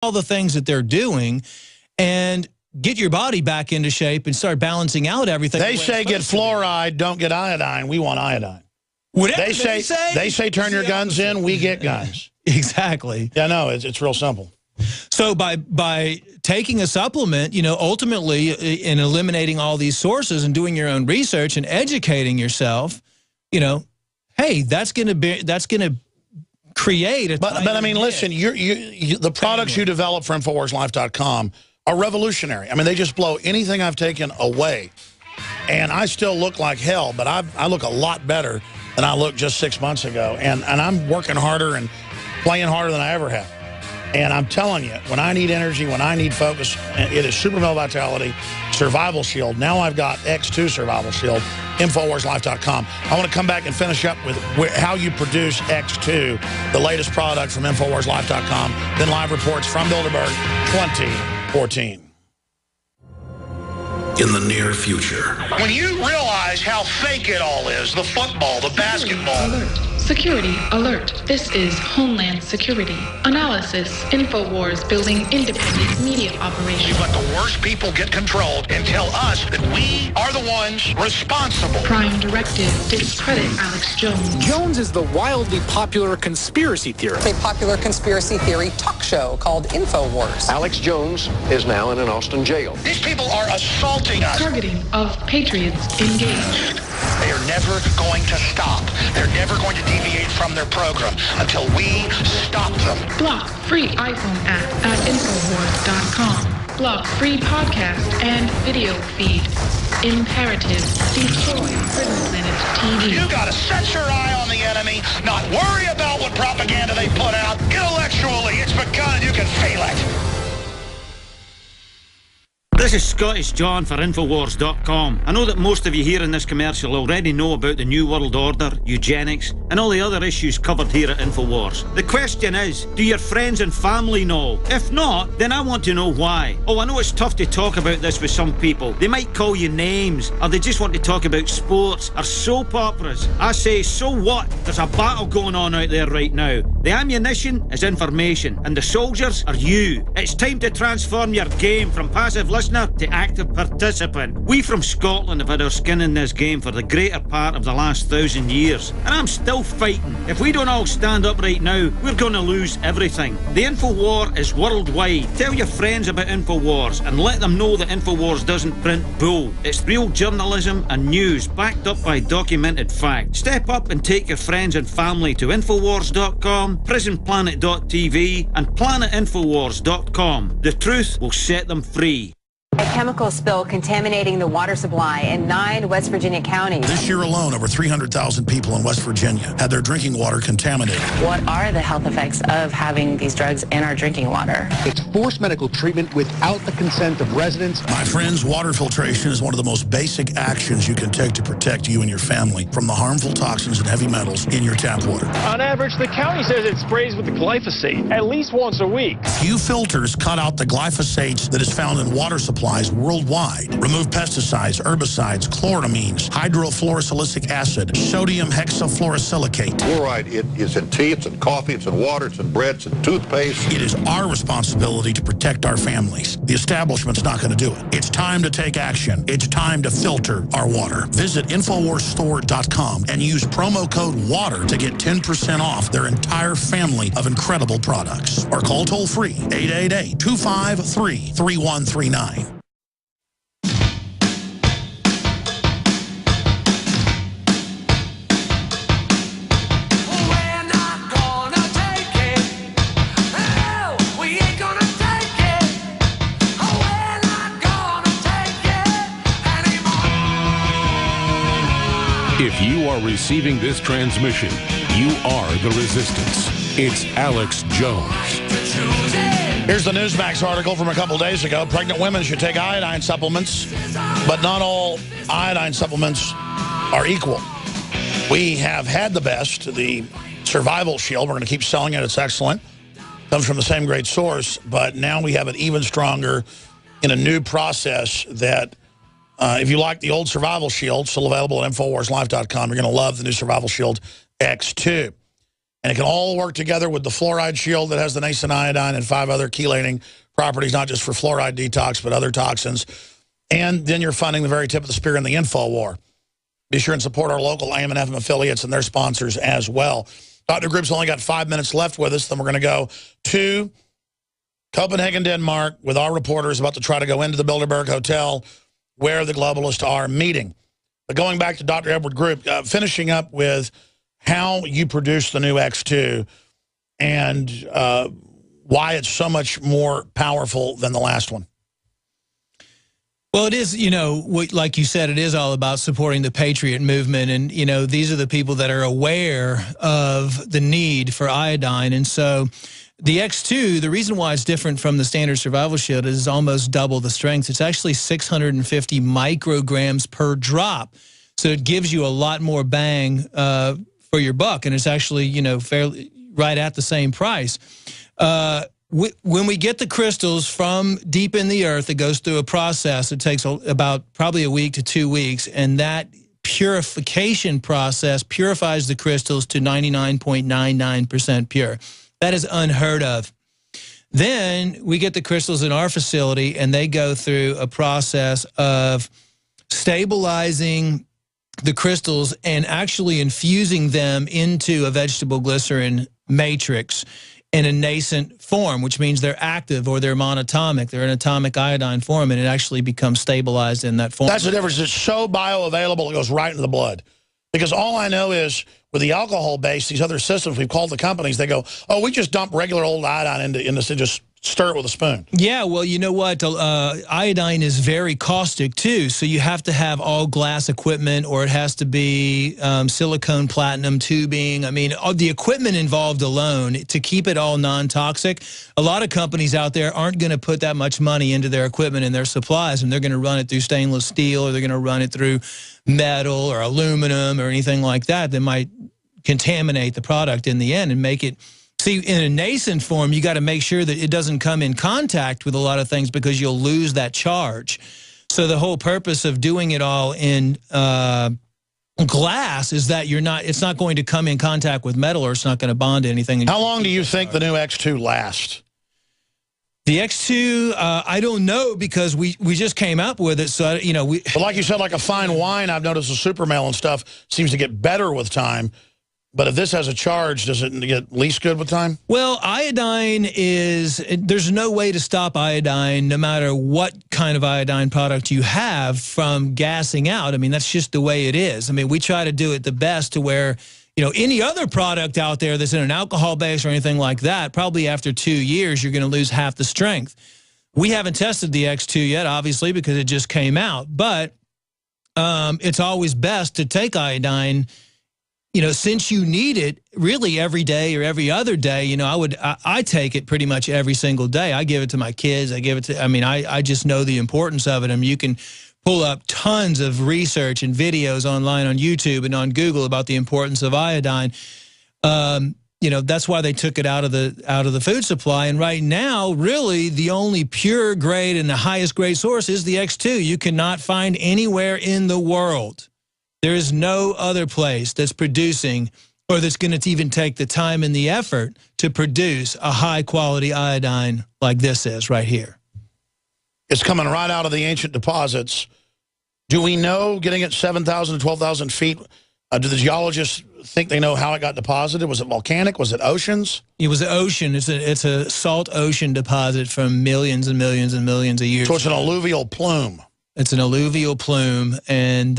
all the things that they're doing and get your body back into shape and start balancing out everything. They say get fluoride, don't get iodine. We want iodine. Whatever they say turn your guns in, we get guns. Exactly. Yeah, no, it's real simple. So by taking a supplement, you know, ultimately in eliminating all these sources and doing your own research and educating yourself, you know, hey, that's going to create a. But I mean, listen, the products you develop for InfoWarsLife.com are revolutionary. I mean, they just blow anything I've taken away, and I still look like hell, but I look a lot better than I looked just 6 months ago, and I'm working harder and playing harder than I ever have. And I'm telling you, when I need energy, when I need focus, it is Super Male Vitality, Survival Shield. Now I've got X2 Survival Shield, InfoWarsLife.com. I want to come back and finish up with how you produce X2, the latest product from InfoWarsLife.com, then live reports from Bilderberg 2014. In the near future. When you realize how fake it all is, the football, the basketball. Alert. Security alert. This is Homeland Security. Analysis. InfoWars building independent media operations. We let the worst people get controlled and tell us that we are the ones responsible. Prime Directive. Discredit Alex Jones. Jones is the wildly popular conspiracy theorist. A popular conspiracy theory talk show called InfoWars. Alex Jones is now in an Austin jail. These people are assaulting us. Targeting of patriots engaged. They are never going to stop. They're never going to deviate from their program until we stop them. Block free iPhone app at InfoWars.com. Block free podcast and video feed. Imperative. Destroy Prison Planet TV. You gotta set your eye on the enemy, not worry about what propaganda they put out. Intellectually, it's begun. You can feel it. This is Scottish John for InfoWars.com. I know that most of you here in this commercial already know about the New World Order, eugenics, and all the other issues covered here at InfoWars. The question is, do your friends and family know? If not, then I want to know why. Oh, I know it's tough to talk about this with some people. They might call you names, or they just want to talk about sports or soap operas. I say, so what? There's a battle going on out there right now. The ammunition is information, and the soldiers are you. It's time to transform your game from passive listener to active participant. We from Scotland have had our skin in this game for the greater part of the last 1,000 years, and I'm still fighting. If we don't all stand up right now, we're going to lose everything. The InfoWar is worldwide. Tell your friends about InfoWars and let them know that InfoWars doesn't print bull. It's real journalism and news backed up by documented fact. Step up and take your friends and family to InfoWars.com, PrisonPlanet.tv and PlanetInfoWars.com. The truth will set them free. A chemical spill contaminating the water supply in 9 West Virginia counties. This year alone, over 300,000 people in West Virginia had their drinking water contaminated. What are the health effects of having these drugs in our drinking water? It's forced medical treatment without the consent of residents. My friends, water filtration is one of the most basic actions you can take to protect you and your family from the harmful toxins and heavy metals in your tap water. On average, the county says it sprays with the glyphosate at least once a week. Few filters cut out the glyphosate that is found in water supplies worldwide. Remove pesticides, herbicides, chloramines, hydrofluorosilicic acid, sodium hexafluorosilicate. Fluoride, it is in tea, it's in coffee, it's in water, it's in bread, it's in toothpaste. It is our responsibility to protect our families. The establishment's not going to do it. It's time to take action. It's time to filter our water. Visit InfoWarsStore.com and use promo code WATER to get 10% off their entire family of incredible products. Or call toll-free 888-253-3139. If you are receiving this transmission, you are the resistance. It's Alex Jones. Here's the Newsmax article from a couple days ago. Pregnant women should take iodine supplements, but not all iodine supplements are equal. We have had the best, the Survival Shield. We're going to keep selling it. It's excellent. Comes from the same great source, but now we have it even stronger in a new process that if you like the old Survival Shield, still available at InfoWarsLife.com, you're going to love the new Survival Shield X2. And it can all work together with the fluoride shield that has the nascent iodine and 5 other chelating properties, not just for fluoride detox, but other toxins. And then you're funding the very tip of the spear in the InfoWar. Be sure and support our local AM and FM affiliates and their sponsors as well. Dr. Group's only got 5 minutes left with us. Then we're going to go to Copenhagen, Denmark, with our reporters about to try to go into the Bilderberg Hotel where the globalists are meeting. But going back to Dr. Edward Group, finishing up with how you produce the new X2 and why it's so much more powerful than the last one. Well, it is, you know, like you said, it is all about supporting the Patriot movement. And, you know, these are the people that are aware of the need for iodine. And so the X2, the reason why it's different from the standard survival shield is almost double the strength. It's actually 650 micrograms per drop. So it gives you a lot more bang for your buck. And it's actually, you know, fairly right at the same price. When we get the crystals from deep in the earth, it goes through a process. It takes about probably a week to 2 weeks, and that purification process purifies the crystals to 99.99% pure. That is unheard of. Then we get the crystals in our facility, and they go through a process of stabilizing the crystals and actually infusing them into a vegetable glycerin matrix in a nascent form, which means they're active or they're monatomic. They're an atomic iodine form, and it actually becomes stabilized in that form. That's the difference. It's so bioavailable, it goes right into the blood. Because all I know is with the alcohol base, these other systems, we've called the companies, they go, oh, we just dump regular old iodine into this and just stir it with a spoon. Yeah, well, you know what? Iodine is very caustic, too. So you have to have all glass equipment, or it has to be silicone platinum tubing. I mean, the equipment involved alone to keep it all non-toxic. A lot of companies out there aren't going to put that much money into their equipment and their supplies, and they're going to run it through stainless steel, or they're going to run it through metal or aluminum or anything like that that might contaminate the product in the end and make it. See, in a nascent form, you got to make sure that it doesn't come in contact with a lot of things because you'll lose that charge. So the whole purpose of doing it all in glass is that it's not going to come in contact with metal, or it's not going to bond to anything. How long do you think the new X2 lasts? The X2, I don't know, because we just came up with it. So, you know, But like you said, like a fine wine, I've noticed the super male and stuff seems to get better with time. But if this has a charge, does it get least good with time? Well, iodine there's no way to stop iodine, no matter what kind of iodine product you have, from gassing out. I mean, that's just the way it is. I mean, we try to do it the best to where, you know, any other product out there that's in an alcohol base or anything like that, probably after 2 years, you're going to lose half the strength. We haven't tested the X2 yet, obviously, because it just came out. But it's always best to take iodine, you know, since you need it really every day or every other day. You know, I take it pretty much every single day. I give it to my kids. I mean, I just know the importance of it. I mean, you can pull up tons of research and videos online on YouTube and on Google about the importance of iodine. You know, that's why they took it out of the food supply. And right now, really, the only pure grade and the highest grade source is the X2. You cannot find anywhere in the world. There is no other place that's producing, or that's going to even take the time and the effort to produce a high-quality iodine like this is right here. It's coming right out of the ancient deposits. Do we know, getting it 7,000 to 12,000 feet, do the geologists think they know how it got deposited? Was it volcanic? Was it oceans? It was an ocean. It's a salt ocean deposit from millions and millions and millions of years. So it's an alluvial plume. It's an alluvial plume, and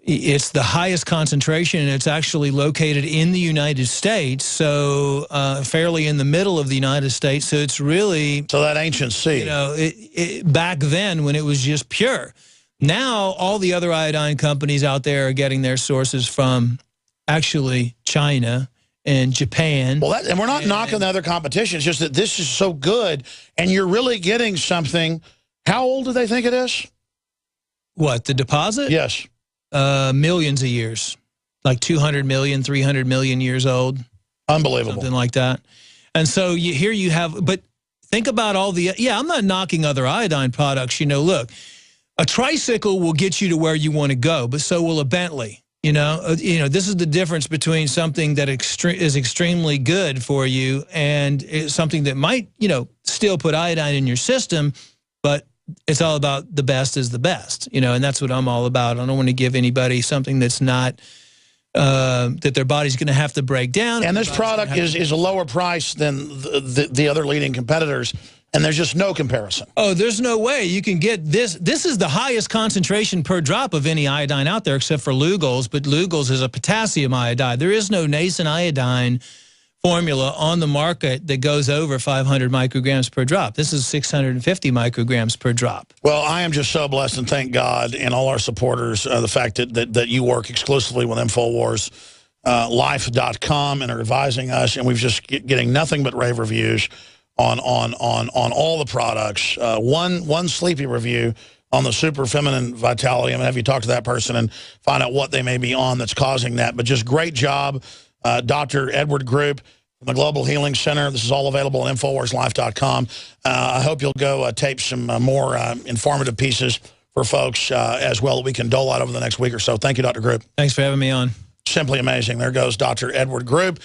it's the highest concentration, and it's actually located in the United States, so fairly in the middle of the United States. So it's really... So that ancient sea. You know, back then when it was just pure. Now all the other iodine companies out there are getting their sources from actually China and Japan. Well, and we're not knocking the other competition. It's just that this is so good, and you're really getting something. How old do they think it is? What, the deposit? Yes. Millions of years, like 200 million, 300 million years old. Unbelievable. Something like that. And so here you have, but think about all the, I'm not knocking other iodine products. You know, look, a tricycle will get you to where you want to go, but so will a Bentley. You know, this is the difference between something that is extremely good for you and something that might, still put iodine in your system, but it's all about the best is the best, and that's what I'm all about. I don't want to give anybody something that's not, that their body's going to have to break down. And this product is a lower price than the other leading competitors. And there's just no comparison. Oh, there's no way you can get this. This is the highest concentration per drop of any iodine out there except for Lugol's, but Lugol's is a potassium iodide. There is no nascent iodine formula on the market that goes over 500 micrograms per drop. This is 650 micrograms per drop. Well, I am just so blessed, and thank God and all our supporters, the fact that you work exclusively with INFOWARS Life.com and are advising us, and we've just getting nothing but rave reviews on all the products. One sleepy review on the super feminine vitality. I'm going to have you talk to that person and find out what they may be on that's causing that. But just great job, Dr. Edward Group from the Global Healing Center. This is all available on InfoWarsLife.com. I hope you'll go tape some more informative pieces for folks as well that we can dole out over the next week or so. Thank you, Dr. Group. Thanks for having me on. Simply amazing. There goes Dr. Edward Group.